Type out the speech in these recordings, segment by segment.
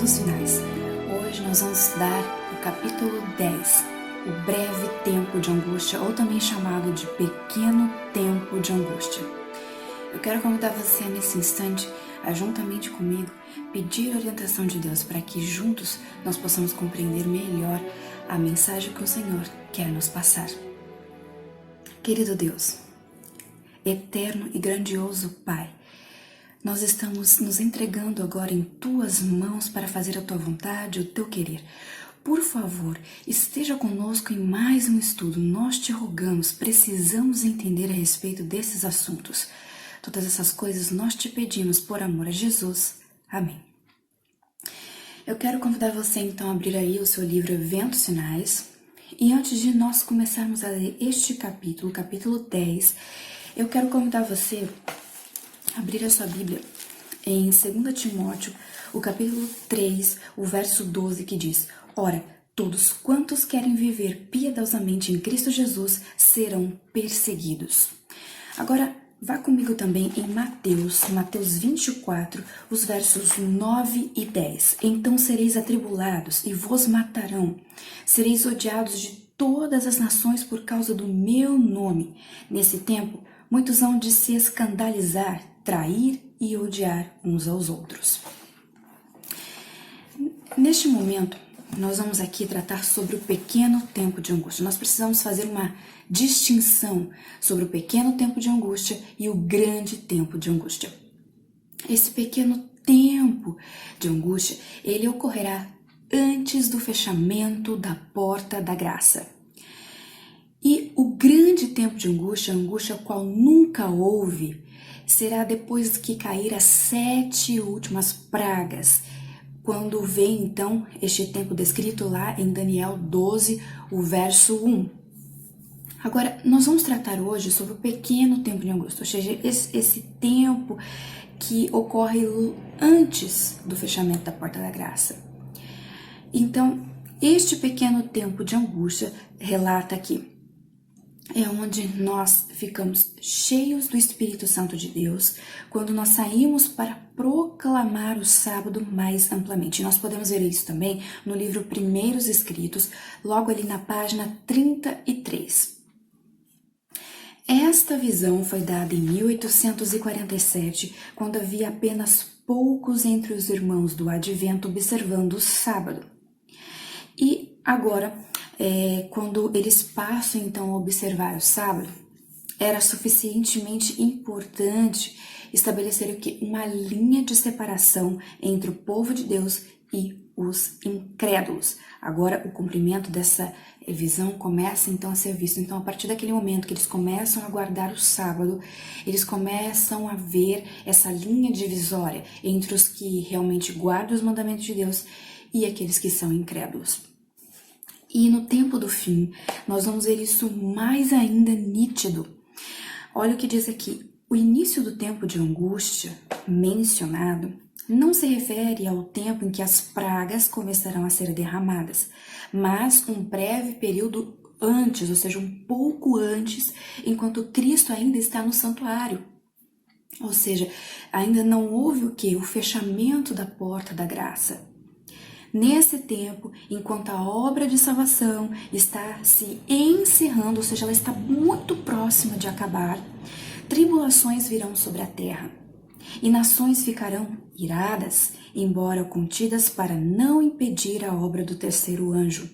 Tempos Finais. Hoje nós vamos estudar o capítulo 10, o breve tempo de angústia, ou também chamado de pequeno tempo de angústia. Eu quero convidar você nesse instante a, juntamente comigo, pedir a orientação de Deus para que juntos nós possamos compreender melhor a mensagem que o Senhor quer nos passar. Querido Deus, eterno e grandioso Pai, nós estamos nos entregando agora em Tuas mãos para fazer a Tua vontade, o Teu querer. Por favor, esteja conosco em mais um estudo. Nós te rogamos, precisamos entender a respeito desses assuntos. Todas essas coisas nós te pedimos por amor a Jesus. Amém. Eu quero convidar você então a abrir aí o seu livro Eventos Finais. E antes de nós começarmos a ler este capítulo, capítulo 10, eu quero convidar você a abrir a sua Bíblia em 2 Timóteo, o capítulo 3, o verso 12, que diz: Ora, todos quantos querem viver piedosamente em Cristo Jesus serão perseguidos. Agora, vá comigo também em Mateus 24, os versos 9 e 10. Então sereis atribulados e vos matarão. Sereis odiados de todas as nações por causa do meu nome. Nesse tempo, muitos hão de se escandalizar, trair e odiar uns aos outros. Neste momento, nós vamos aqui tratar sobre o pequeno tempo de angústia. Nós precisamos fazer uma distinção sobre o pequeno tempo de angústia e o grande tempo de angústia. Esse pequeno tempo de angústia, ele ocorrerá antes do fechamento da porta da graça. E o grande tempo de angústia, a angústia a qual nunca houve, será depois que cair as 7 últimas pragas, quando vem então este tempo descrito lá em Daniel 12, o verso 1. Agora, nós vamos tratar hoje sobre o pequeno tempo de angústia, ou seja, esse tempo que ocorre antes do fechamento da porta da graça. Então, este pequeno tempo de angústia relata aqui, é onde nós ficamos cheios do Espírito Santo de Deus, quando nós saímos para proclamar o sábado mais amplamente. Nós podemos ver isso também no livro Primeiros Escritos, logo ali na página 33. Esta visão foi dada em 1847, quando havia apenas poucos entre os irmãos do Advento observando o sábado. E agora, quando eles passam então a observar o sábado, era suficientemente importante estabelecer o quê? Uma linha de separação entre o povo de Deus e os incrédulos. Agora o cumprimento dessa visão começa então a ser visto. Então, a partir daquele momento que eles começam a guardar o sábado, eles começam a ver essa linha divisória entre os que realmente guardam os mandamentos de Deus e aqueles que são incrédulos. E no tempo do fim, nós vamos ver isso mais ainda nítido. Olha o que diz aqui: o início do tempo de angústia mencionado não se refere ao tempo em que as pragas começarão a ser derramadas, mas um breve período antes, ou seja, um pouco antes, enquanto Cristo ainda está no santuário. Ou seja, ainda não houve o quê? O fechamento da porta da graça. Nesse tempo, enquanto a obra de salvação está se encerrando, ou seja, ela está muito próxima de acabar, tribulações virão sobre a terra, e nações ficarão iradas, embora contidas para não impedir a obra do terceiro anjo.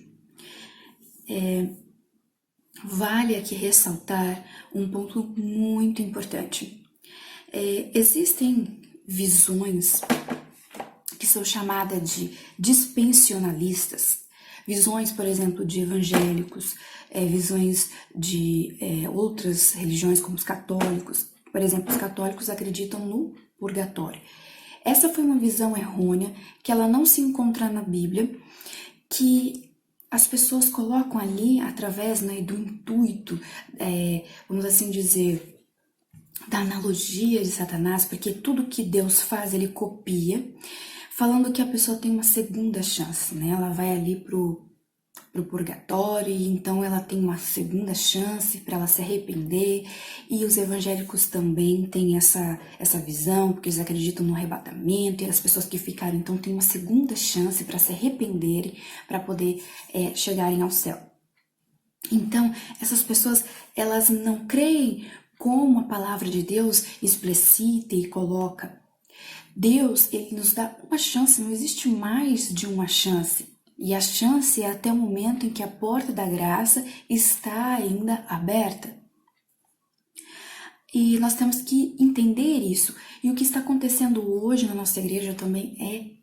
Vale aqui ressaltar um ponto muito importante. Existem visões que são chamadas de dispensionalistas, visões, por exemplo, de evangélicos, visões de outras religiões como os católicos. Por exemplo, os católicos acreditam no purgatório. Essa foi uma visão errônea, que ela não se encontra na Bíblia, que as pessoas colocam ali através do intuito, vamos assim dizer, da analogia de Satanás, porque tudo que Deus faz, ele copia, falando que a pessoa tem uma segunda chance, né? Ela vai ali pro para o purgatório, e então ela tem uma segunda chance para ela se arrepender, e os evangélicos também têm essa visão, porque eles acreditam no arrebatamento, e as pessoas que ficaram então têm uma segunda chance para se arrependerem, para poder chegarem ao céu. Então, essas pessoas, elas não creem como a palavra de Deus explicita e coloca. Deus, ele nos dá uma chance, não existe mais de uma chance. E a chance é até o momento em que a porta da graça está ainda aberta. E nós temos que entender isso. E o que está acontecendo hoje na nossa igreja também é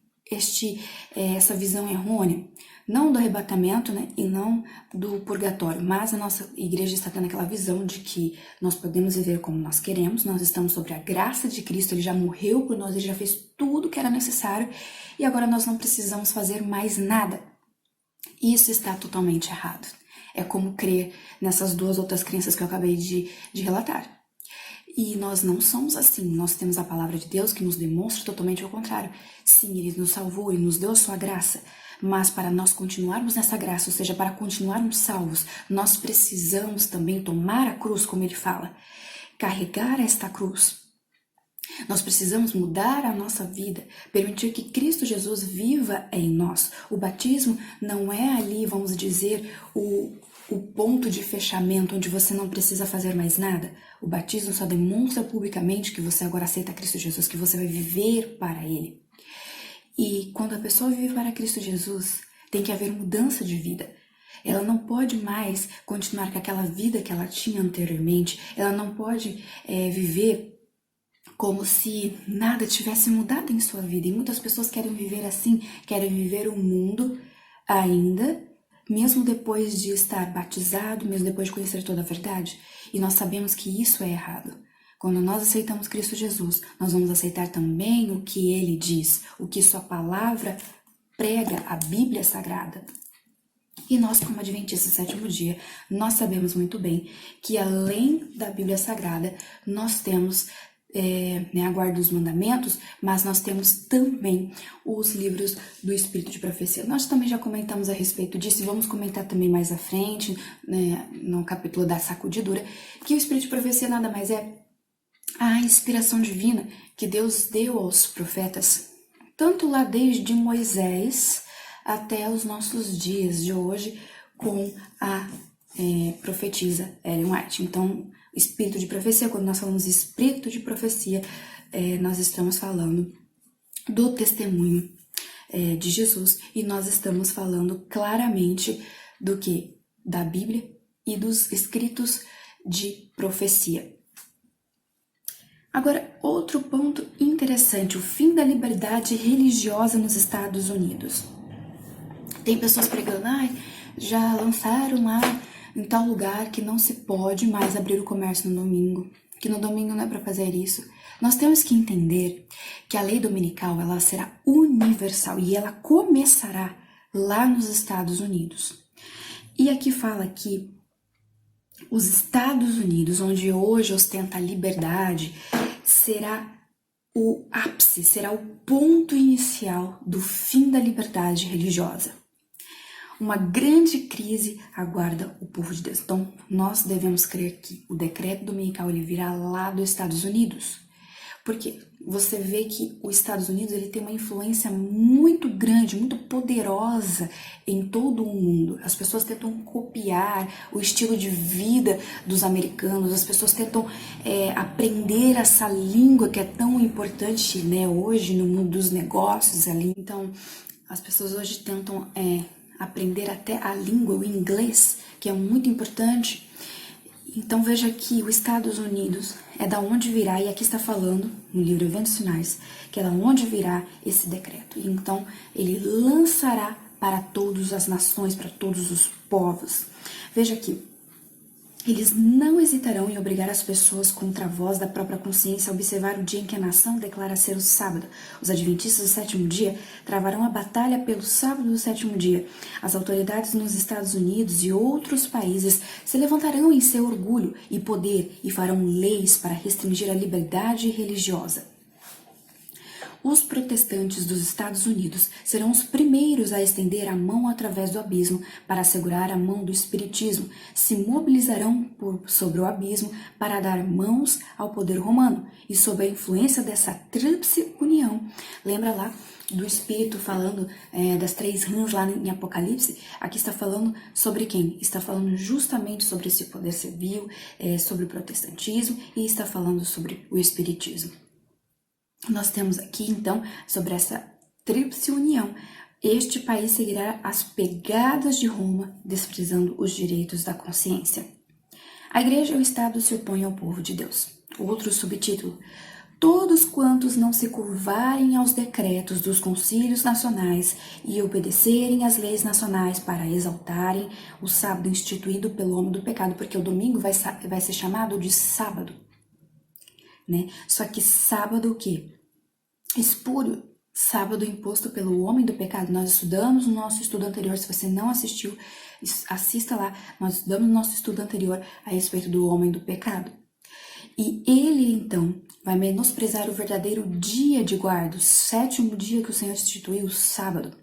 essa visão errônea. Não do arrebatamento, né, e não do purgatório, mas a nossa igreja está tendo aquela visão de que nós podemos viver como nós queremos, nós estamos sobre a graça de Cristo, ele já morreu por nós, ele já fez tudo que era necessário e agora nós não precisamos fazer mais nada. Isso está totalmente errado. É como crer nessas duas outras crenças que eu acabei de relatar. E nós não somos assim, nós temos a palavra de Deus que nos demonstra totalmente o contrário. Sim, ele nos salvou, ele nos deu a sua graça, mas para nós continuarmos nessa graça, ou seja, para continuarmos salvos, nós precisamos também tomar a cruz, como ele fala, carregar esta cruz. Nós precisamos mudar a nossa vida, permitir que Cristo Jesus viva em nós. O batismo não é ali, vamos dizer, o ponto de fechamento onde você não precisa fazer mais nada. O batismo só demonstra publicamente que você agora aceita Cristo Jesus, que você vai viver para Ele. E quando a pessoa vive para Cristo Jesus, tem que haver mudança de vida. Ela não pode mais continuar com aquela vida que ela tinha anteriormente. Ela não pode viver como se nada tivesse mudado em sua vida. E muitas pessoas querem viver assim, querem viver o mundo ainda, mesmo depois de estar batizado, mesmo depois de conhecer toda a verdade. E nós sabemos que isso é errado. Quando nós aceitamos Cristo Jesus, nós vamos aceitar também o que Ele diz, o que Sua palavra prega, a Bíblia Sagrada. E nós, como adventistas do sétimo dia, nós sabemos muito bem que além da Bíblia Sagrada, nós temos a guarda dos mandamentos, mas nós temos também os livros do Espírito de Profecia. Nós também já comentamos a respeito disso e vamos comentar também mais à frente, né, no capítulo da sacudidura, que o Espírito de Profecia nada mais é a inspiração divina que Deus deu aos profetas, tanto lá desde Moisés até os nossos dias de hoje, com a profetisa Ellen White. Então, Espírito de profecia, quando nós falamos espírito de profecia, nós estamos falando do testemunho de Jesus e nós estamos falando claramente do que? Da Bíblia e dos escritos de profecia. Agora, outro ponto interessante, o fim da liberdade religiosa nos Estados Unidos. Tem pessoas pregando, já lançaram lá em tal lugar que não se pode mais abrir o comércio no domingo, que no domingo não é para fazer isso. Nós temos que entender que a lei dominical ela será universal e ela começará lá nos Estados Unidos. E aqui fala que os Estados Unidos, onde hoje ostenta a liberdade, será o ápice, será o ponto inicial do fim da liberdade religiosa. Uma grande crise aguarda o povo de Deus. Então, nós devemos crer que o decreto dominical ele virá lá dos Estados Unidos. Porque você vê que os Estados Unidos ele tem uma influência muito grande, muito poderosa em todo o mundo. As pessoas tentam copiar o estilo de vida dos americanos, as pessoas tentam aprender essa língua que é tão importante, né, hoje no mundo dos negócios ali. Então, as pessoas hoje tentam aprender até a língua, o inglês, que é muito importante. Então veja que os Estados Unidos é da onde virá, e aqui está falando no livro Eventos Finais, que é da onde virá esse decreto. E então ele lançará para todas as nações, para todos os povos. Veja aqui, eles não hesitarão em obrigar as pessoas contra a voz da própria consciência a observar o dia em que a nação declara ser o sábado. Os adventistas do sétimo dia travarão a batalha pelo sábado do sétimo dia. As autoridades nos Estados Unidos e outros países se levantarão em seu orgulho e poder e farão leis para restringir a liberdade religiosa. Os protestantes dos Estados Unidos serão os primeiros a estender a mão através do abismo para assegurar a mão do espiritismo. Se mobilizarão sobre o abismo para dar mãos ao poder romano e sob a influência dessa tríplice união. Lembra lá do Espírito falando das 3 rãs lá em Apocalipse? Aqui está falando sobre quem? Está falando justamente sobre esse poder civil, sobre o protestantismo e está falando sobre o espiritismo. Nós temos aqui, então, sobre essa tríplice união. Este país seguirá as pegadas de Roma, desprezando os direitos da consciência. A Igreja e o Estado se opõem ao povo de Deus. Outro subtítulo. Todos quantos não se curvarem aos decretos dos concílios nacionais e obedecerem às leis nacionais para exaltarem o sábado instituído pelo homem do pecado, porque o domingo vai ser chamado de sábado. Né? Só que sábado o quê? Espúrio, sábado imposto pelo homem do pecado. Nós estudamos no nosso estudo anterior, se você não assistiu, assista lá, nós estudamos no nosso estudo anterior a respeito do homem do pecado. E ele, então, vai menosprezar o verdadeiro dia de guarda, o 7º dia que o Senhor instituiu, o sábado.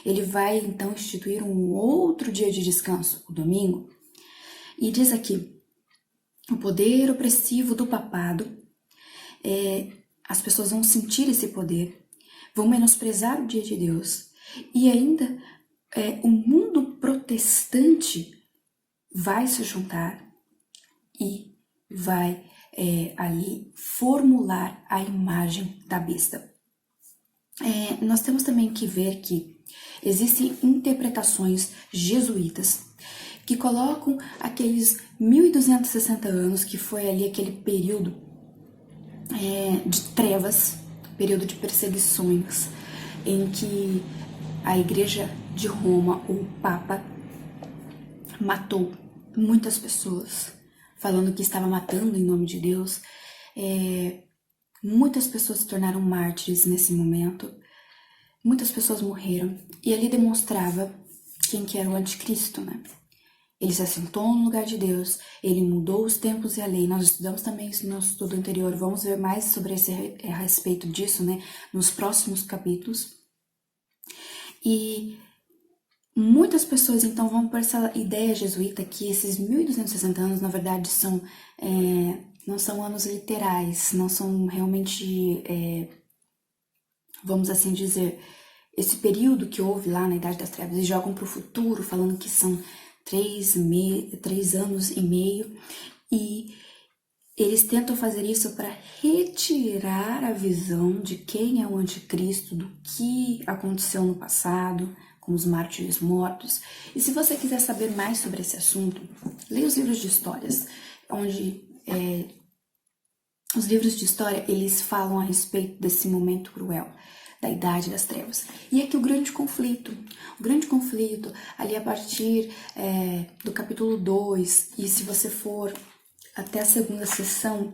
Ele vai, então, instituir um outro dia de descanso, o domingo. E diz aqui, o poder opressivo do papado, as pessoas vão sentir esse poder, vão menosprezar o dia de Deus. E ainda, o mundo protestante vai se juntar e vai ali formular a imagem da besta. Nós temos também que ver que existem interpretações jesuítas que colocam aqueles 1260 anos, que foi ali aquele período de trevas, período de perseguições, em que a Igreja de Roma, o Papa, matou muitas pessoas, falando que estava matando em nome de Deus. Muitas pessoas se tornaram mártires nesse momento, muitas pessoas morreram, e ali demonstrava quem que era o anticristo, né? Ele se assentou no lugar de Deus, ele mudou os tempos e a lei. Nós estudamos também isso no nosso estudo anterior, vamos ver mais sobre a respeito disso, né, nos próximos capítulos. E muitas pessoas, então, vão por essa ideia jesuíta que esses 1260 anos, na verdade, não são anos literais, não são realmente, vamos assim dizer, esse período que houve lá na Idade das Trevas. Eles jogam para o futuro, falando que são 3 anos e meio, e eles tentam fazer isso para retirar a visão de quem é o anticristo, do que aconteceu no passado, com os mártires mortos. E se você quiser saber mais sobre esse assunto, leia os livros de histórias, onde os livros de história, eles falam a respeito desse momento cruel, da Idade das Trevas. E aqui o grande conflito, ali a partir do capítulo 2, e se você for até a 2ª sessão,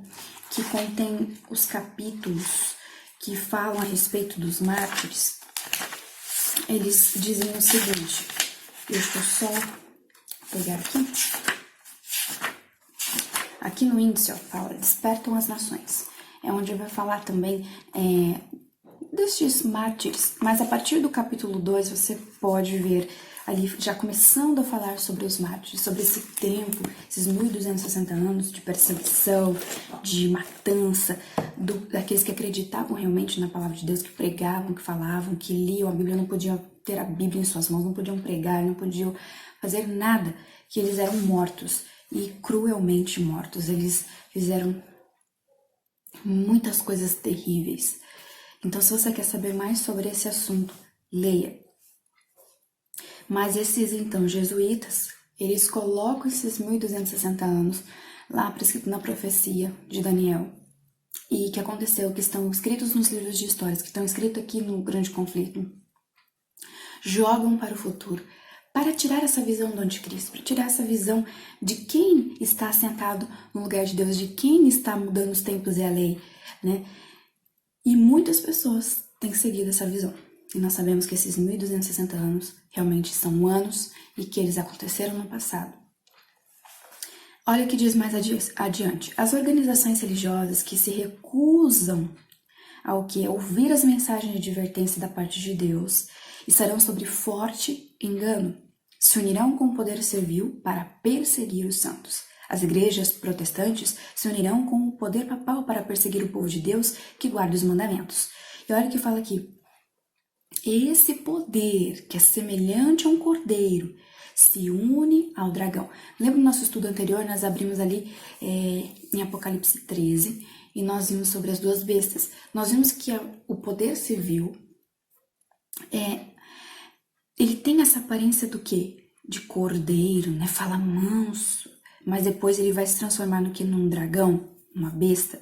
que contém os capítulos que falam a respeito dos mártires, eles dizem o seguinte, deixa eu só pegar aqui no índice, fala, despertam as nações, onde vai falar também destes mártires, mas a partir do capítulo 2 você pode ver ali já começando a falar sobre os mártires, sobre esse tempo, esses 1260 anos de perseguição, de matança, daqueles que acreditavam realmente na palavra de Deus, que pregavam, que falavam, que liam a Bíblia, não podiam ter a Bíblia em suas mãos, não podiam pregar, não podiam fazer nada, que eles eram mortos e cruelmente mortos. Eles fizeram muitas coisas terríveis. Então, se você quer saber mais sobre esse assunto, leia. Mas esses, então, jesuítas, eles colocam esses 1260 anos lá prescrito na profecia de Daniel. E que aconteceu, que estão escritos nos livros de histórias, que estão escritos aqui no Grande Conflito. Jogam para o futuro, para tirar essa visão do anticristo, para tirar essa visão de quem está sentado no lugar de Deus, de quem está mudando os tempos e a lei, né? E muitas pessoas têm seguido essa visão. E nós sabemos que esses 1260 anos realmente são anos e que eles aconteceram no passado. Olha o que diz mais adiante. As organizações religiosas que se recusam ao que ouvir as mensagens de advertência da parte de Deus, estarão sob forte engano. Se unirão com o poder servil para perseguir os santos. As igrejas protestantes se unirão com o poder papal para perseguir o povo de Deus que guarda os mandamentos. E olha o que fala aqui. Esse poder, que é semelhante a um cordeiro, se une ao dragão. Lembra do nosso estudo anterior? Nós abrimos ali em Apocalipse 13 e nós vimos sobre as duas bestas. Nós vimos que o poder civil, ele tem essa aparência do quê? De cordeiro, né? Fala manso, mas depois ele vai se transformar no quê? Num dragão, uma besta,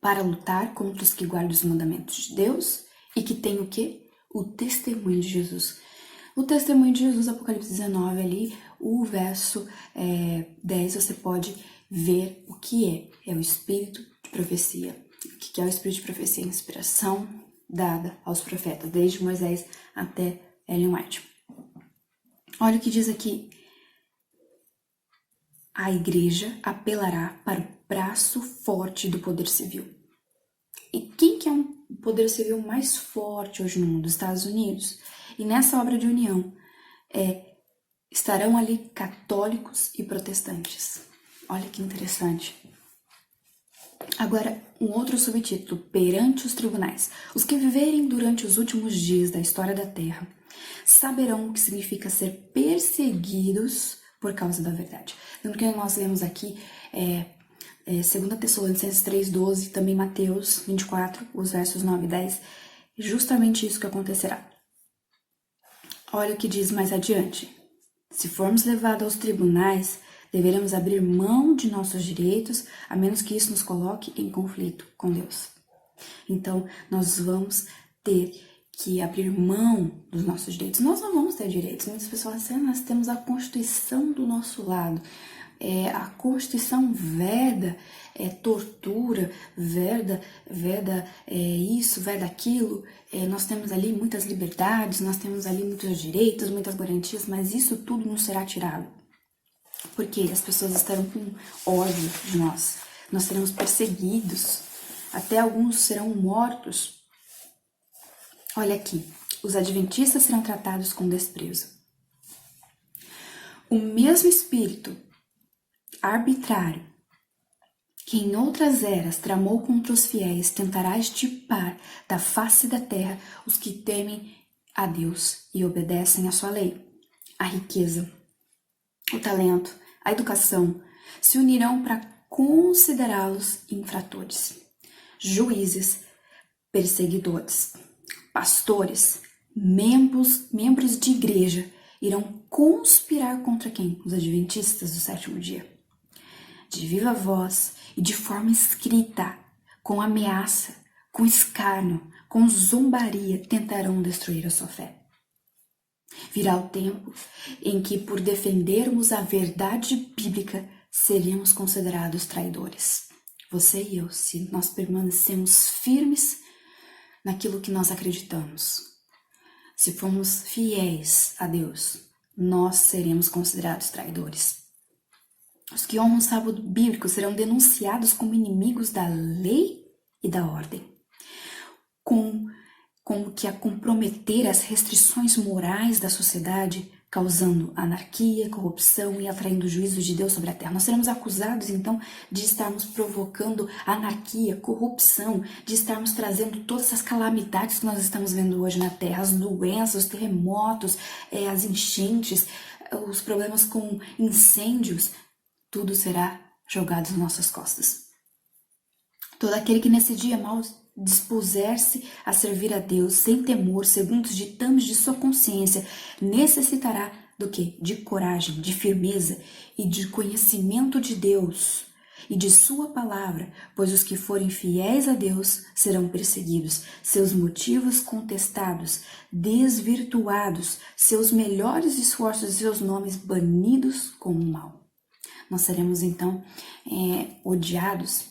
para lutar contra os que guardam os mandamentos de Deus e que tem o quê? O testemunho de Jesus. O testemunho de Jesus, Apocalipse 19 ali, o verso 10, você pode ver o que é. É o espírito de profecia. O que é o espírito de profecia? Inspiração dada aos profetas, desde Moisés até Ellen White. Olha o que diz aqui. A igreja apelará para o braço forte do poder civil. E quem que é o poder civil mais forte hoje no mundo? Os Estados Unidos. E nessa obra de união estarão ali católicos e protestantes. Olha que interessante. Agora, um outro subtítulo, perante os tribunais. Os que viverem durante os últimos dias da história da Terra saberão o que significa ser perseguidos por causa da verdade. Lembra que nós lemos aqui 2 Tessalonicenses 3,12, também Mateus 24, os versos 9 e 10, justamente isso que acontecerá. Olha o que diz mais adiante. Se formos levados aos tribunais, deveremos abrir mão de nossos direitos, a menos que isso nos coloque em conflito com Deus. Então, nós vamos ter que abrir mão dos nossos direitos. Nós não vamos ter direitos. Muitas pessoas falam assim, nós temos a Constituição do nosso lado. A Constituição veda tortura, veda isso, veda aquilo. Nós temos ali muitas liberdades, nós temos ali muitos direitos, muitas garantias, mas isso tudo não será tirado. Porque as pessoas estarão com ódio de nós. Nós seremos perseguidos. Até alguns serão mortos. Olha aqui. Os adventistas serão tratados com desprezo. O mesmo espírito arbitrário que em outras eras tramou contra os fiéis tentará extirpar da face da terra os que temem a Deus e obedecem à sua lei. A riqueza, o talento, a educação se unirão para considerá-los infratores. Juízes, perseguidores, pastores, membros de igreja irão conspirar contra quem? Os adventistas do sétimo dia. De viva voz e de forma escrita, com ameaça, com escárnio, com zombaria, tentarão destruir a sua fé. Virá o tempo em que, por defendermos a verdade bíblica, seremos considerados traidores. Você e eu, se nós permanecemos firmes naquilo que nós acreditamos, se formos fiéis a Deus, nós seremos considerados traidores. Os que honram o sábado bíblico serão denunciados como inimigos da lei e da ordem, como que a comprometer as restrições morais da sociedade, causando anarquia, corrupção e atraindo o juízo de Deus sobre a terra. Nós seremos acusados, então, de estarmos provocando anarquia, corrupção, de estarmos trazendo todas essas calamidades que nós estamos vendo hoje na terra, as doenças, os terremotos, as enchentes, os problemas com incêndios, tudo será jogado nas nossas costas. Todo aquele que nesse dia mal dispuser-se a servir a Deus sem temor, segundo os ditames de sua consciência, necessitará do quê? De coragem, de firmeza e de conhecimento de Deus e de sua palavra, pois os que forem fiéis a Deus serão perseguidos, seus motivos contestados, desvirtuados, seus melhores esforços e seus nomes banidos como mal. Nós seremos então odiados.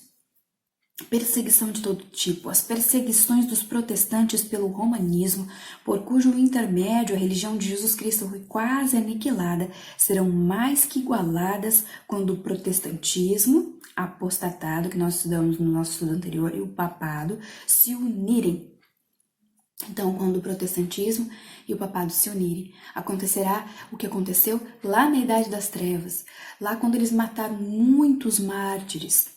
Perseguição de todo tipo, as perseguições dos protestantes pelo romanismo, por cujo intermédio a religião de Jesus Cristo foi quase aniquilada, serão mais que igualadas quando o protestantismo apostatado, que nós estudamos no nosso estudo anterior, e o papado se unirem. Então, quando o protestantismo e o papado se unirem, acontecerá o que aconteceu lá na Idade das Trevas, lá quando eles mataram muitos mártires.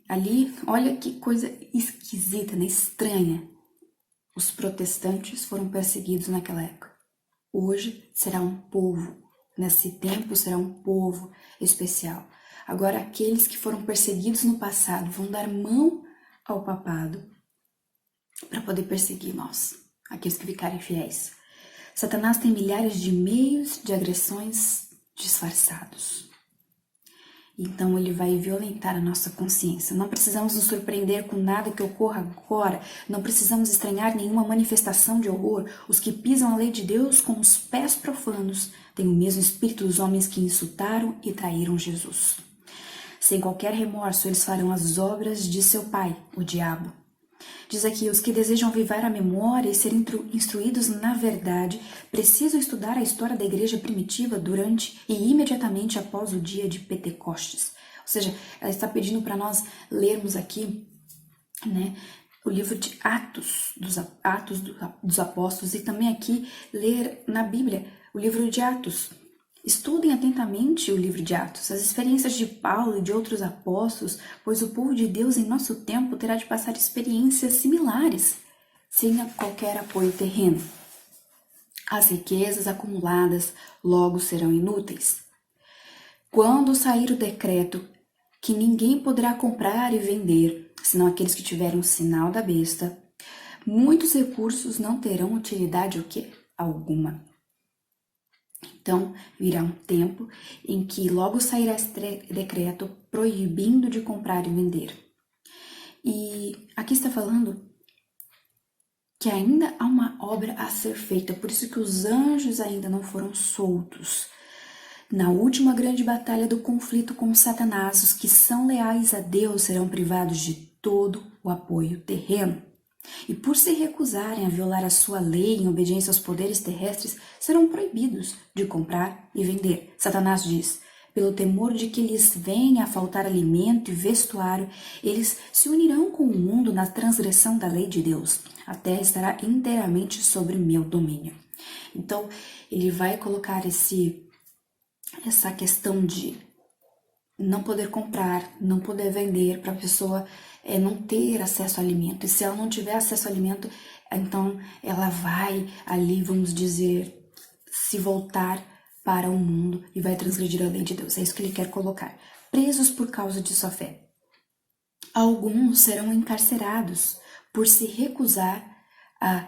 Ali, olha que coisa esquisita, né? Estranha. Os protestantes foram perseguidos naquela época. Hoje será um povo, nesse tempo será um povo especial. Agora, aqueles que foram perseguidos no passado vão dar mão ao papado para poder perseguir nós, aqueles que ficarem fiéis. Satanás tem milhares de meios de agressões disfarçados. Então ele vai violentar a nossa consciência. Não precisamos nos surpreender com nada que ocorra agora. Não precisamos estranhar nenhuma manifestação de horror. Os que pisam a lei de Deus com os pés profanos têm o mesmo espírito dos homens que insultaram e traíram Jesus. Sem qualquer remorso, eles farão as obras de seu pai, o diabo. Diz aqui, os que desejam avivar a memória e ser instruídos na verdade, precisam estudar a história da igreja primitiva durante e imediatamente após o dia de Pentecostes. Ou seja, ela está pedindo para nós lermos aqui, né, o livro de Atos dos Apóstolos e também aqui ler na Bíblia o livro de Atos. Estudem atentamente o livro de Atos, as experiências de Paulo e de outros apóstolos, pois o povo de Deus em nosso tempo terá de passar experiências similares, sem qualquer apoio terreno. As riquezas acumuladas logo serão inúteis. Quando sair o decreto que ninguém poderá comprar e vender, senão aqueles que tiverem o sinal da besta, muitos recursos não terão utilidade alguma. Então, virá um tempo em que logo sairá esse decreto proibindo de comprar e vender. E aqui está falando que ainda há uma obra a ser feita, por isso que os anjos ainda não foram soltos. Na última grande batalha do conflito com Satanás, os que são leais a Deus serão privados de todo o apoio terreno. E por se recusarem a violar a sua lei em obediência aos poderes terrestres, serão proibidos de comprar e vender. Satanás diz, pelo temor de que lhes venha a faltar alimento e vestuário, eles se unirão com o mundo na transgressão da lei de Deus. A terra estará inteiramente sobre meu domínio. Então, ele vai colocar essa questão de não poder comprar, não poder vender, para a pessoa não ter acesso ao alimento. E se ela não tiver acesso ao alimento, então ela vai ali, vamos dizer, se voltar para o mundo e vai transgredir a lei de Deus. É isso que ele quer colocar. Presos por causa de sua fé. Alguns serão encarcerados por se recusar a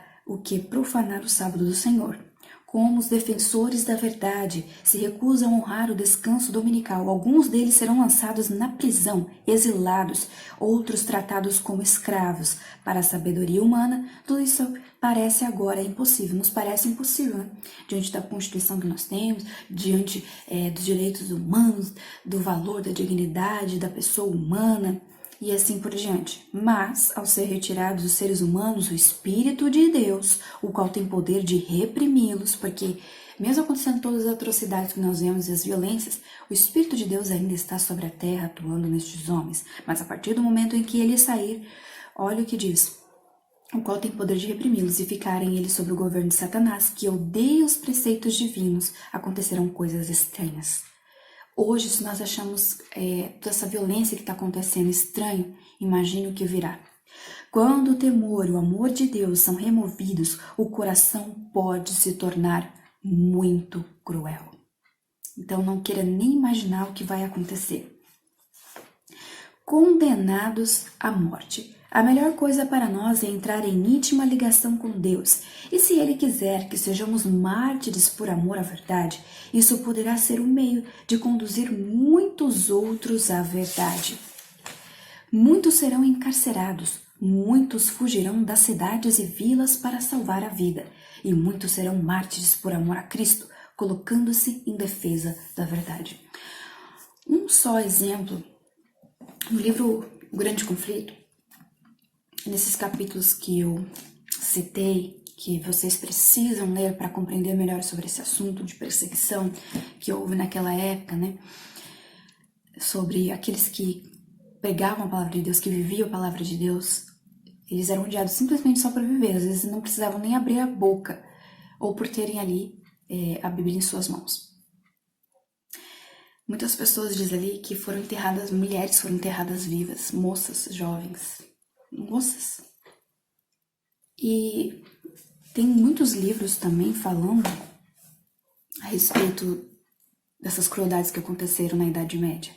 profanar o sábado do Senhor. Como os defensores da verdade se recusam a honrar o descanso dominical, alguns deles serão lançados na prisão, exilados, outros tratados como escravos. Para a sabedoria humana, tudo isso parece agora impossível, nos parece impossível, né? Diante da Constituição que nós temos, diante dos direitos humanos, do valor da dignidade da pessoa humana, e assim por diante. Mas, ao ser retirados dos seres humanos, o Espírito de Deus, o qual tem poder de reprimi-los, porque mesmo acontecendo todas as atrocidades que nós vemos e as violências, o Espírito de Deus ainda está sobre a terra atuando nestes homens. Mas a partir do momento em que ele sair, olha o que diz, o qual tem poder de reprimi-los e ficarem eles sob o governo de Satanás, que odeia os preceitos divinos, acontecerão coisas estranhas. Hoje, se nós achamos toda essa violência que está acontecendo estranho, imagine o que virá. Quando o temor e o amor de Deus são removidos, o coração pode se tornar muito cruel. Então, não queira nem imaginar o que vai acontecer. Condenados à morte. A melhor coisa para nós é entrar em íntima ligação com Deus. E se Ele quiser que sejamos mártires por amor à verdade, isso poderá ser um meio de conduzir muitos outros à verdade. Muitos serão encarcerados, muitos fugirão das cidades e vilas para salvar a vida, e muitos serão mártires por amor a Cristo, colocando-se em defesa da verdade. Um só exemplo, no livro O Grande Conflito, nesses capítulos que eu citei, que vocês precisam ler para compreender melhor sobre esse assunto de perseguição que houve naquela época, né? sobre aqueles que pregavam a palavra de Deus, que viviam a palavra de Deus. Eles eram odiados simplesmente só para viver, às vezes não precisavam nem abrir a boca, ou por terem ali a Bíblia em suas mãos. Muitas pessoas dizem ali que foram enterradas, mulheres foram enterradas vivas, moças, jovens, moças. E tem muitos livros também falando a respeito dessas crueldades que aconteceram na Idade Média.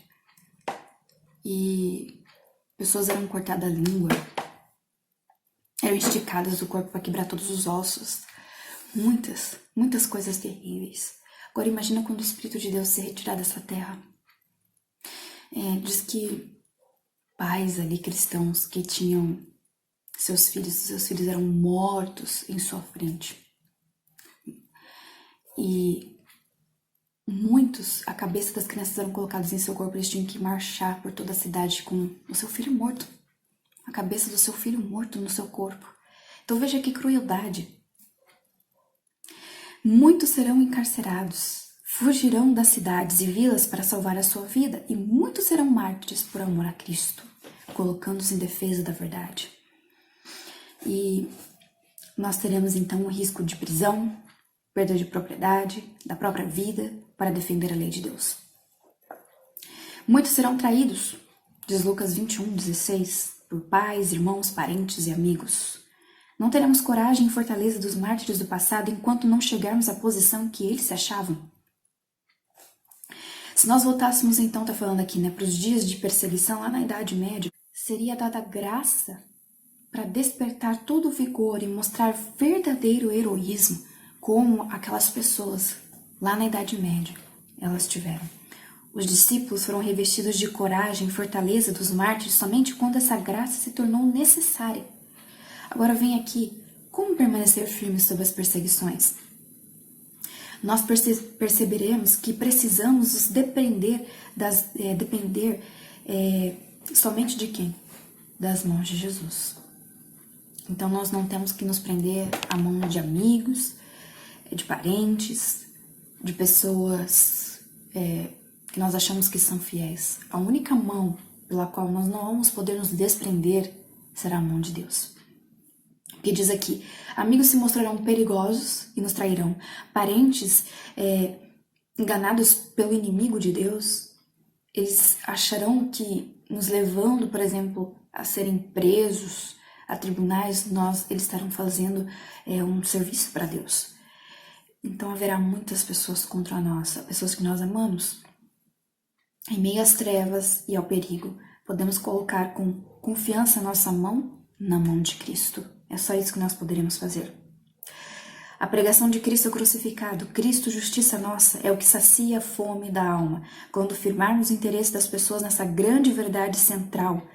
E pessoas eram cortadas a língua, eram esticadas do corpo para quebrar todos os ossos. Muitas coisas terríveis. Agora imagina quando o Espírito de Deus se retirar dessa terra. Diz que pais ali cristãos que tinham seus filhos eram mortos em sua frente. E muitos, a cabeça das crianças eram colocadas em seu corpo, eles tinham que marchar por toda a cidade com o seu filho morto. A cabeça do seu filho morto no seu corpo. Então veja que crueldade. Muitos serão encarcerados, fugirão das cidades e vilas para salvar a sua vida, e muitos serão mártires por amor a Cristo, colocando-se em defesa da verdade. E nós teremos então o risco de prisão, perda de propriedade, da própria vida, para defender a lei de Deus. Muitos serão traídos, diz Lucas 21:16, por pais, irmãos, parentes e amigos. Não teremos coragem e fortaleza dos mártires do passado enquanto não chegarmos à posição que eles se achavam. Se nós voltássemos então, está falando aqui, para os dias de perseguição lá na Idade Média, seria dada graça para despertar todo o vigor e mostrar verdadeiro heroísmo, como aquelas pessoas lá na Idade Média elas tiveram. Os discípulos foram revestidos de coragem e fortaleza dos mártires somente quando essa graça se tornou necessária. Agora vem aqui, como permanecer firmes sob as perseguições? Nós perceberemos que precisamos nos depender somente de quem? Das mãos de Jesus. Então nós não temos que nos prender à mão de amigos, de parentes, de pessoas que nós achamos que são fiéis. A única mão pela qual nós não vamos poder nos desprender será a mão de Deus. Que diz aqui, amigos se mostrarão perigosos e nos trairão. Parentes enganados pelo inimigo de Deus, eles acharão que nos levando, por exemplo, a serem presos a tribunais, eles estarão fazendo um serviço para Deus. Então haverá muitas pessoas contra nós, pessoas que nós amamos. Em meio às trevas e ao perigo, podemos colocar com confiança a nossa mão na mão de Cristo. É só isso que nós poderíamos fazer. A pregação de Cristo crucificado, Cristo justiça nossa, é o que sacia a fome da alma, quando firmarmos o interesse das pessoas nessa grande verdade central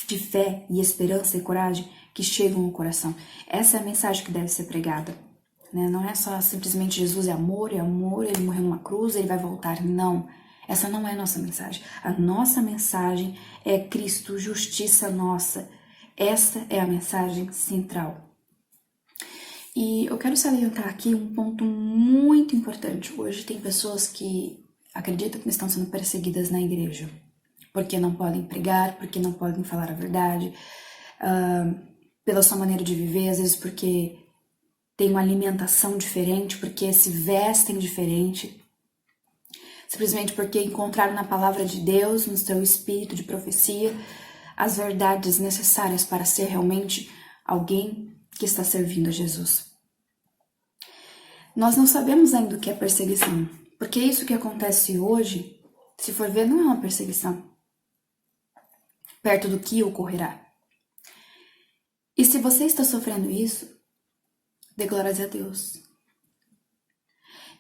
de fé e esperança e coragem que chegam ao coração. Essa é a mensagem que deve ser pregada. Não é só simplesmente Jesus é amor, ele morreu numa cruz, ele vai voltar. Não, essa não é a nossa mensagem. A nossa mensagem é Cristo, justiça nossa. Essa é a mensagem central. E eu quero salientar aqui um ponto muito importante. Hoje tem pessoas que acreditam que estão sendo perseguidas na igreja, porque não podem pregar, porque não podem falar a verdade, pela sua maneira de viver, às vezes porque tem uma alimentação diferente, porque se vestem diferente, simplesmente porque encontraram na palavra de Deus, no seu espírito de profecia, as verdades necessárias para ser realmente alguém que está servindo a Jesus. Nós não sabemos ainda o que é perseguição, porque isso que acontece hoje, se for ver, não é uma perseguição, perto do que ocorrerá. E se você está sofrendo isso, dê glórias a Deus.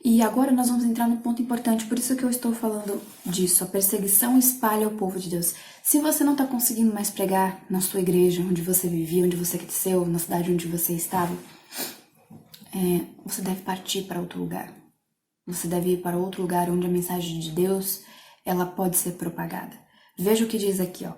E agora nós vamos entrar num ponto importante, por isso que eu estou falando disso. A perseguição espalha o povo de Deus. Se você não está conseguindo mais pregar na sua igreja, onde você vivia, onde você cresceu, na cidade onde você estava, você deve partir para outro lugar. Você deve ir para outro lugar onde a mensagem de Deus ela pode ser propagada. Veja o que diz aqui, ó.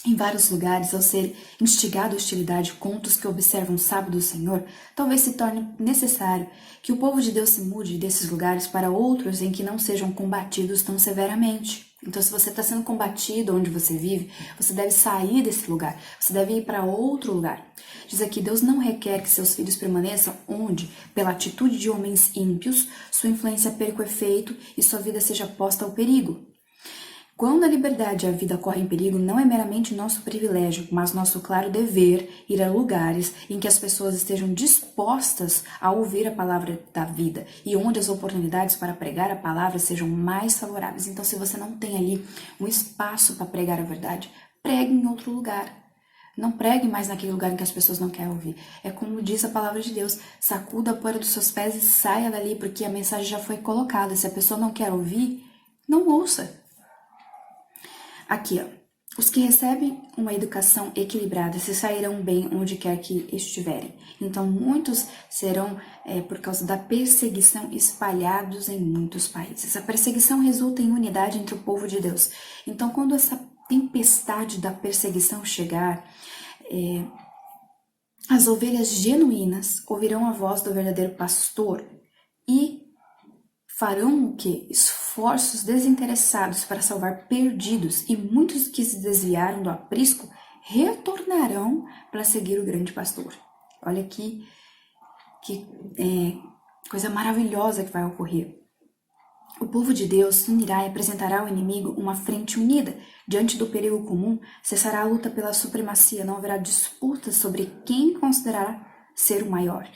Em vários lugares, ao ser instigada a hostilidade contra os que observam o sábado do Senhor, talvez se torne necessário que o povo de Deus se mude desses lugares para outros em que não sejam combatidos tão severamente. Então, se você está sendo combatido onde você vive, você deve sair desse lugar, você deve ir para outro lugar. Diz aqui, Deus não requer que seus filhos permaneçam onde, pela atitude de homens ímpios, sua influência perca o efeito e sua vida seja posta ao perigo. Quando a liberdade e a vida correm em perigo, não é meramente nosso privilégio, mas nosso claro dever ir a lugares em que as pessoas estejam dispostas a ouvir a palavra da vida e onde as oportunidades para pregar a palavra sejam mais favoráveis. Então, se você não tem ali um espaço para pregar a verdade, pregue em outro lugar. Não pregue mais naquele lugar em que as pessoas não querem ouvir. É como diz a palavra de Deus, sacuda a poeira dos seus pés e saia dali, porque a mensagem já foi colocada. Se a pessoa não quer ouvir, não ouça. Aqui, ó, os que recebem uma educação equilibrada se sairão bem onde quer que estiverem. Então, muitos serão, por causa da perseguição, espalhados em muitos países. A perseguição resulta em unidade entre o povo de Deus. Então, quando essa tempestade da perseguição chegar, as ovelhas genuínas ouvirão a voz do verdadeiro pastor e farão o quê? Esforços desinteressados para salvar perdidos, e muitos que se desviaram do aprisco retornarão para seguir o grande pastor. Olha aqui que coisa maravilhosa que vai ocorrer. O povo de Deus se unirá e apresentará ao inimigo uma frente unida. Diante do perigo comum, cessará a luta pela supremacia, não haverá disputas sobre quem considerar ser o maior.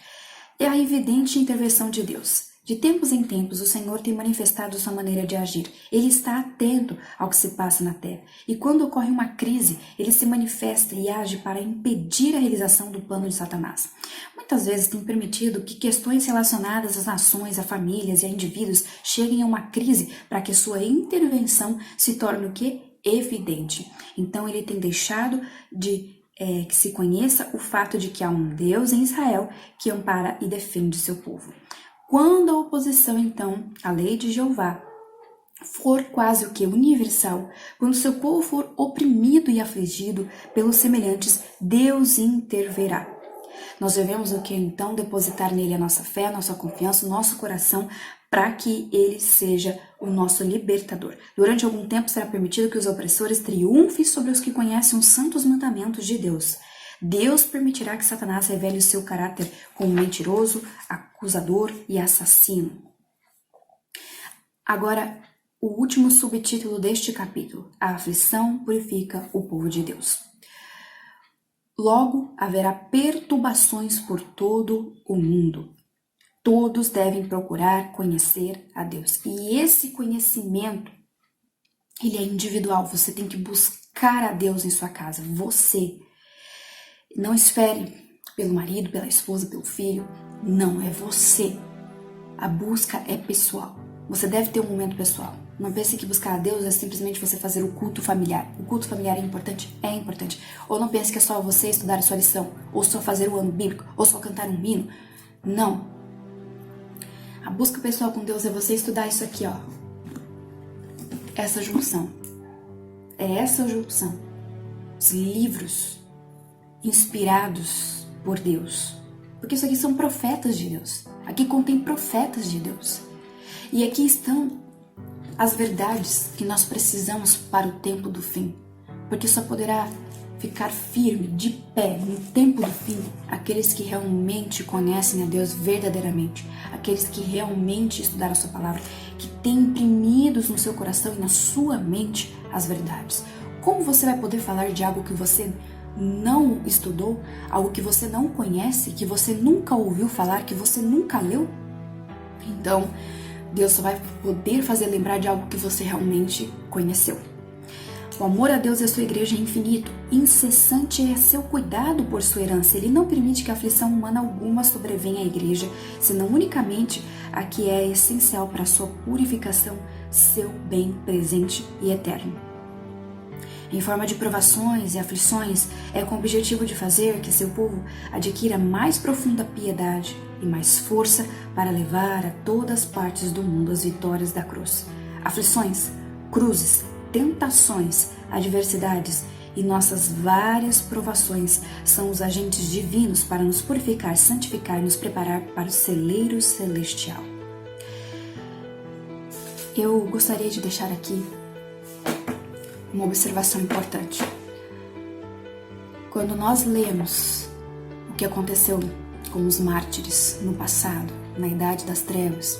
É a evidente intervenção de Deus. De tempos em tempos, o Senhor tem manifestado sua maneira de agir. Ele está atento ao que se passa na terra. E quando ocorre uma crise, ele se manifesta e age para impedir a realização do plano de Satanás. Muitas vezes tem permitido que questões relacionadas às nações, a famílias e a indivíduos cheguem a uma crise para que sua intervenção se torne o quê? Evidente. Então ele tem deixado de que se conheça o fato de que há um Deus em Israel que ampara e defende seu povo. Quando a oposição, então, à lei de Jeová for quase o que universal, quando seu povo for oprimido e afligido pelos semelhantes, Deus interverá. Nós devemos o que então? Depositar nele a nossa fé, a nossa confiança, o nosso coração, para que ele seja o nosso libertador. Durante algum tempo será permitido que os opressores triunfem sobre os que conhecem os santos mandamentos de Deus. Deus permitirá que Satanás revele o seu caráter como mentiroso, acusador e assassino. Agora, o último subtítulo deste capítulo: a aflição purifica o povo de Deus. Logo, haverá perturbações por todo o mundo. Todos devem procurar conhecer a Deus. E esse conhecimento, ele é individual. Você tem que buscar a Deus em sua casa. Você. Não espere pelo marido, pela esposa, pelo filho. Não, é você. A busca é pessoal. Você deve ter um momento pessoal. Não pense que buscar a Deus é simplesmente você fazer o culto familiar. O culto familiar é importante? É importante. Ou não pense que é só você estudar a sua lição, ou só fazer o ano bíblico, ou só cantar um hino. Não. A busca pessoal com Deus é você estudar isso aqui, ó. Essa junção. É essa junção. Os livros inspirados por Deus. Porque isso aqui são profetas de Deus. Aqui contém profetas de Deus. E aqui estão as verdades que nós precisamos para o tempo do fim. Porque só poderá ficar firme, de pé, no tempo do fim, aqueles que realmente conhecem a Deus verdadeiramente. Aqueles que realmente estudaram a sua palavra, que têm imprimidos no seu coração e na sua mente as verdades. Como você vai poder falar de algo que você não estudou, algo que você não conhece, que você nunca ouviu falar, que você nunca leu? Então, Deus só vai poder fazer lembrar de algo que você realmente conheceu. O amor a Deus e a sua igreja é infinito, incessante é seu cuidado por sua herança. Ele não permite que aflição humana alguma sobrevenha à igreja, senão unicamente a que é essencial para a sua purificação, seu bem presente e eterno. Em forma de provações e aflições, é com o objetivo de fazer que seu povo adquira mais profunda piedade e mais força para levar a todas as partes do mundo as vitórias da cruz. Aflições, cruzes, tentações, adversidades e nossas várias provações são os agentes divinos para nos purificar, santificar e nos preparar para o celeiro celestial. Eu gostaria de deixar aqui uma observação importante. Quando nós lemos o que aconteceu com os mártires no passado, na Idade das Trevas,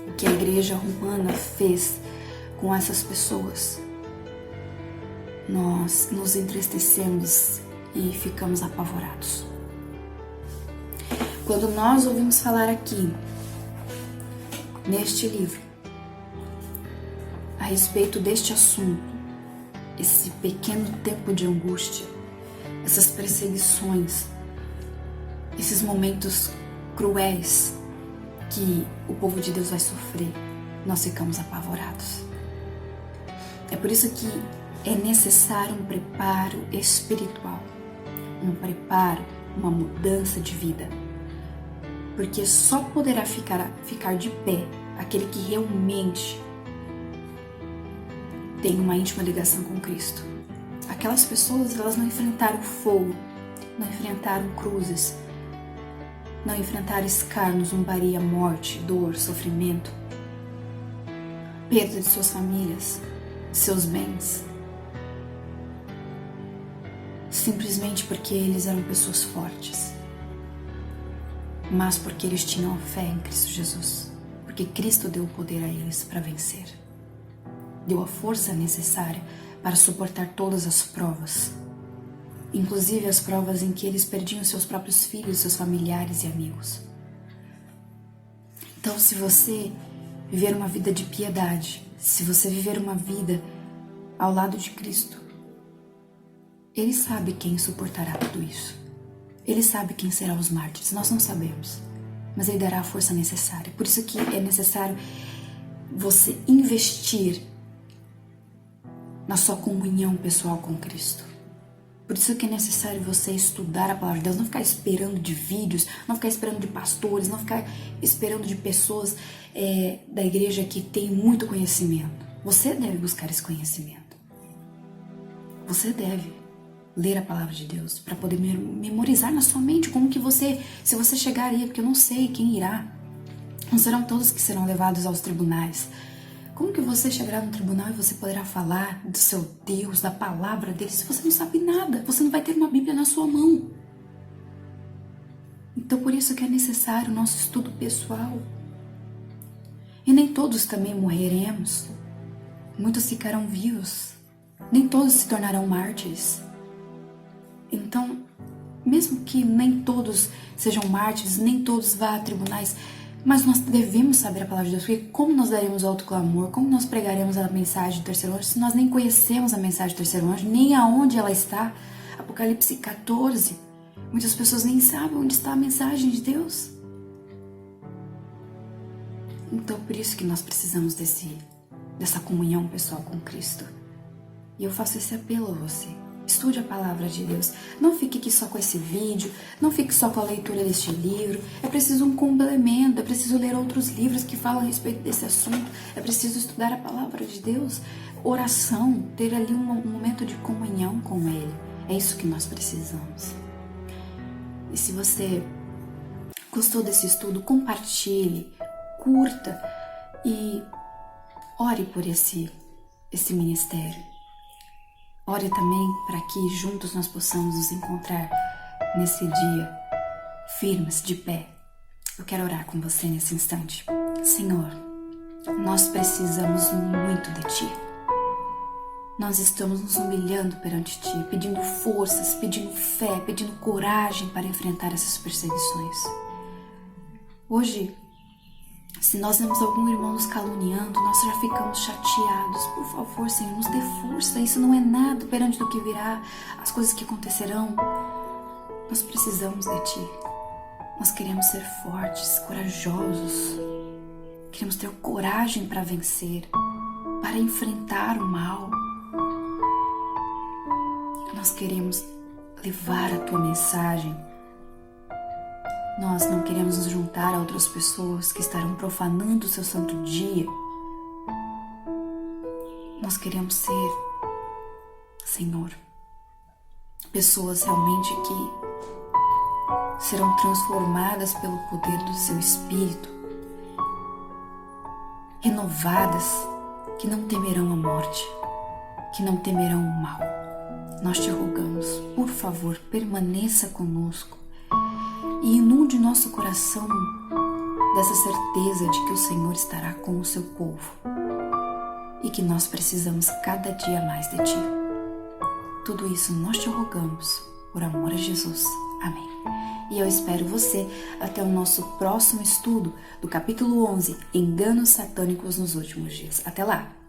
o que a Igreja Romana fez com essas pessoas, nós nos entristecemos e ficamos apavorados. Quando nós ouvimos falar aqui, neste livro, a respeito deste assunto, esse pequeno tempo de angústia, essas perseguições, esses momentos cruéis que o povo de Deus vai sofrer, nós ficamos apavorados. É por isso que é necessário um preparo espiritual, um preparo, uma mudança de vida. Porque só poderá ficar de pé aquele que realmente tem uma íntima ligação com Cristo. Aquelas pessoas, elas não enfrentaram fogo, não enfrentaram cruzes, não enfrentaram escárnio, zombaria, morte, dor, sofrimento, perda de suas famílias, seus bens, simplesmente porque eles eram pessoas fortes, mas porque eles tinham fé em Cristo Jesus, porque Cristo deu o poder a eles para vencer, deu a força necessária para suportar todas as provas, inclusive as provas em que eles perdiam seus próprios filhos, seus familiares e amigos. Então, se você viver uma vida de piedade, se você viver uma vida ao lado de Cristo, Ele sabe quem suportará tudo isso. Ele sabe quem será os mártires. Nós não sabemos, mas Ele dará a força necessária. Por isso que é necessário você investir na sua comunhão pessoal com Cristo. Por isso que é necessário você estudar a palavra de Deus, não ficar esperando de vídeos, não ficar esperando de pastores, não ficar esperando de pessoas da igreja que tem muito conhecimento. Você deve buscar esse conhecimento. Você deve ler a palavra de Deus para poder memorizar na sua mente como que você, se você chegar aí, porque eu não sei quem irá, não serão todos que serão levados aos tribunais. Como que você chegará no tribunal e você poderá falar do seu Deus, da palavra dele, se você não sabe nada? Você não vai ter uma Bíblia na sua mão. Então, por isso que é necessário o nosso estudo pessoal. E nem todos também morreremos. Muitos ficarão vivos. Nem todos se tornarão mártires. Então, mesmo que nem todos sejam mártires, nem todos vá a tribunais, mas nós devemos saber a palavra de Deus, porque como nós daremos autoclamor, como nós pregaremos a mensagem do terceiro anjo, se nós nem conhecemos a mensagem do terceiro anjo, nem aonde ela está. Apocalipse 14, muitas pessoas nem sabem onde está a mensagem de Deus. Então, por isso que nós precisamos dessa comunhão pessoal com Cristo. E eu faço esse apelo a você. Estude a palavra de Deus. Não fique aqui só com esse vídeo, não fique só com a leitura deste livro. É preciso um complemento, é preciso ler outros livros que falam a respeito desse assunto. É preciso estudar a palavra de Deus, oração, ter ali um momento de comunhão com Ele. É isso que nós precisamos. E se você gostou desse estudo, compartilhe, curta e ore por esse ministério. Ore também para que juntos nós possamos nos encontrar nesse dia, firmes, de pé. Eu quero orar com você nesse instante. Senhor, nós precisamos muito de Ti. Nós estamos nos humilhando perante Ti, pedindo forças, pedindo fé, pedindo coragem para enfrentar essas perseguições. Hoje, se nós vemos algum irmão nos caluniando, nós já ficamos chateados. Por favor, Senhor, nos dê força. Isso não é nada perante do que virá, as coisas que acontecerão. Nós precisamos de Ti. Nós queremos ser fortes, corajosos. Queremos ter coragem para vencer, para enfrentar o mal. Nós queremos levar a Tua mensagem. Nós não queremos nos juntar a outras pessoas que estarão profanando o Seu santo dia. Nós queremos ser, Senhor, pessoas realmente que serão transformadas pelo poder do Seu Espírito, renovadas, que não temerão a morte, que não temerão o mal. Nós te rogamos, por favor, permaneça conosco e inunde nosso coração dessa certeza de que o Senhor estará com o seu povo e que nós precisamos cada dia mais de Ti. Tudo isso nós te rogamos, por amor a Jesus. Amém. E eu espero você até o nosso próximo estudo do capítulo 11, Enganos Satânicos nos Últimos Dias. Até lá!